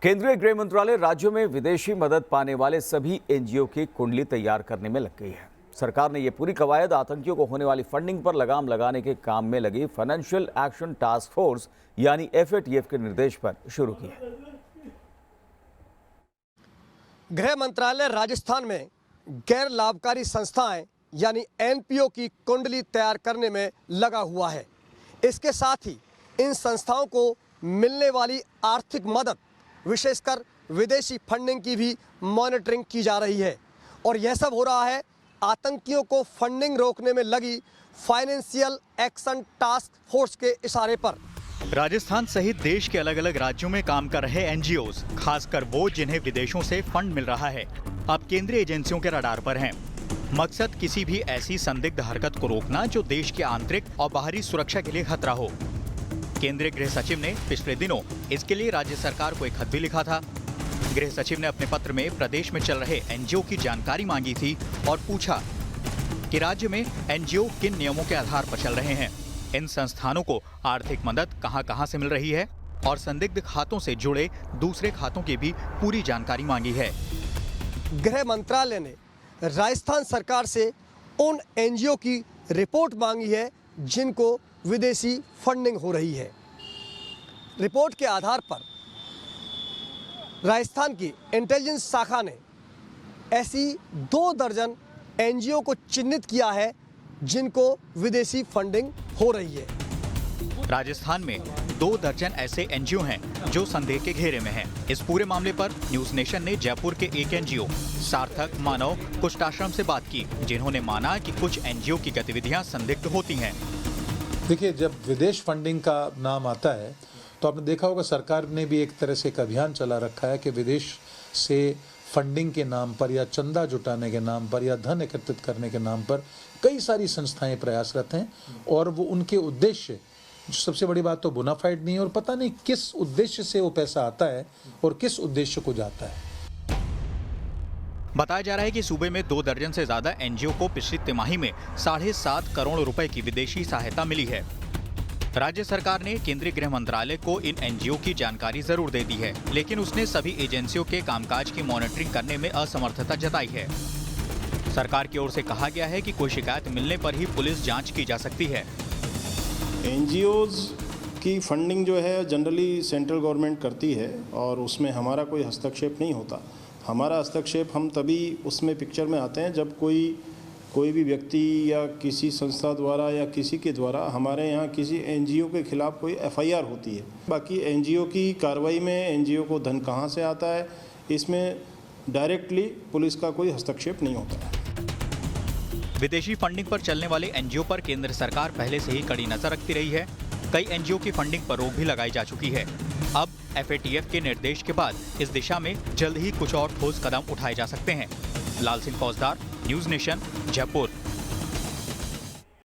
केंद्रीय गृह मंत्रालय राज्यों में विदेशी मदद पाने वाले सभी एनजीओ की कुंडली तैयार करने में लग गई है। सरकार ने ये पूरी कवायद आतंकियों को होने वाली फंडिंग पर लगाम लगाने के काम में लगी फाइनेंशियल एक्शन टास्क फोर्स यानी FATF के निर्देश पर शुरू की है। गृह मंत्रालय राजस्थान में गैर लाभकारी संस्थाएं यानी NPO की कुंडली तैयार करने में लगा हुआ है। इसके साथ ही इन संस्थाओं को मिलने वाली आर्थिक मदद विशेषकर विदेशी फंडिंग की भी मॉनिटरिंग की जा रही है और यह सब हो रहा है आतंकियों को फंडिंग रोकने में लगी फाइनेंशियल एक्शन टास्क फोर्स के इशारे पर। राजस्थान सहित देश के अलग अलग राज्यों में काम कर रहे NGOs, खासकर वो जिन्हें विदेशों से फंड मिल रहा है, अब केंद्रीय एजेंसियों के रडार पर हैं। मकसद किसी भी ऐसी संदिग्ध हरकत को रोकना जो देश की आंतरिक और बाहरी सुरक्षा के लिए खतरा हो। केंद्रीय गृह सचिव ने पिछले दिनों इसके लिए राज्य सरकार को एक खत भी लिखा था। गृह सचिव ने अपने पत्र में प्रदेश में चल रहे NGO की जानकारी मांगी थी और पूछा कि राज्य में NGO किन नियमों के आधार पर चल रहे हैं, इन संस्थानों को आर्थिक मदद कहां-कहां से मिल रही है और संदिग्ध खातों से जुड़े दूसरे खातों की भी पूरी जानकारी मांगी है। गृह मंत्रालय ने राजस्थान सरकार से उन NGO की रिपोर्ट मांगी है जिनको विदेशी फंडिंग हो रही है। रिपोर्ट के आधार पर राजस्थान की इंटेलिजेंस शाखा ने ऐसी 2 दर्जन NGO को चिन्हित किया है जिनको विदेशी फंडिंग हो रही है। राजस्थान में 2 दर्जन ऐसे NGO हैं जो संदेह के घेरे में हैं। इस पूरे मामले पर न्यूज नेशन ने जयपुर के एक NGO सार्थक मानव कुष्ठाश्रम से बात की, जिन्होंने माना कि कुछ NGO की गतिविधियां संदिग्ध होती हैं। देखिए, जब विदेश फंडिंग का नाम आता है तो आपने देखा होगा सरकार ने भी एक तरह से एक अभियान चला रखा है कि विदेश से फंडिंग के नाम पर या चंदा जुटाने के नाम पर या धन एकत्रित करने के नाम पर कई सारी संस्थाएं प्रयासरत हैं और वो उनके उद्देश्य, सबसे बड़ी बात तो बोनाफाइड नहीं है और पता नहीं किस उद्देश्य से वो पैसा आता है और किस उद्देश्य को जाता है। बताया जा रहा है कि सूबे में 2 दर्जन से ज्यादा NGO को पिछली तिमाही में 7.5 करोड़ रुपए की विदेशी सहायता मिली है। राज्य सरकार ने केंद्रीय गृह मंत्रालय को इन NGO की जानकारी जरूर दे दी है, लेकिन उसने सभी एजेंसियों के कामकाज की मॉनिटरिंग करने में असमर्थता जताई है। सरकार की ओर से कहा गया है कि कोई शिकायत मिलने पर ही पुलिस जांच की जा सकती है। NGOs की फंडिंग जो है जनरली सेंट्रल गवर्नमेंट करती है और उसमें हमारा कोई हस्तक्षेप नहीं होता। हमारा हस्तक्षेप हम तभी उसमें पिक्चर में आते हैं जब कोई भी व्यक्ति या किसी संस्था द्वारा या किसी के द्वारा हमारे यहाँ किसी NGO के खिलाफ कोई FIR होती है। बाकी NGO की कार्रवाई में NGO को धन कहाँ से आता है, इसमें डायरेक्टली पुलिस का कोई हस्तक्षेप नहीं होता है। विदेशी फंडिंग पर चलने वाले NGO पर केंद्र सरकार पहले से ही कड़ी नजर रखती रही है। कई NGO की फंडिंग पर रोक भी लगाई जा चुकी है। अब FATF के निर्देश के बाद इस दिशा में जल्द ही कुछ और ठोस कदम उठाए जा सकते हैं। लाल सिंह फौजदार, न्यूज नेशन, जयपुर।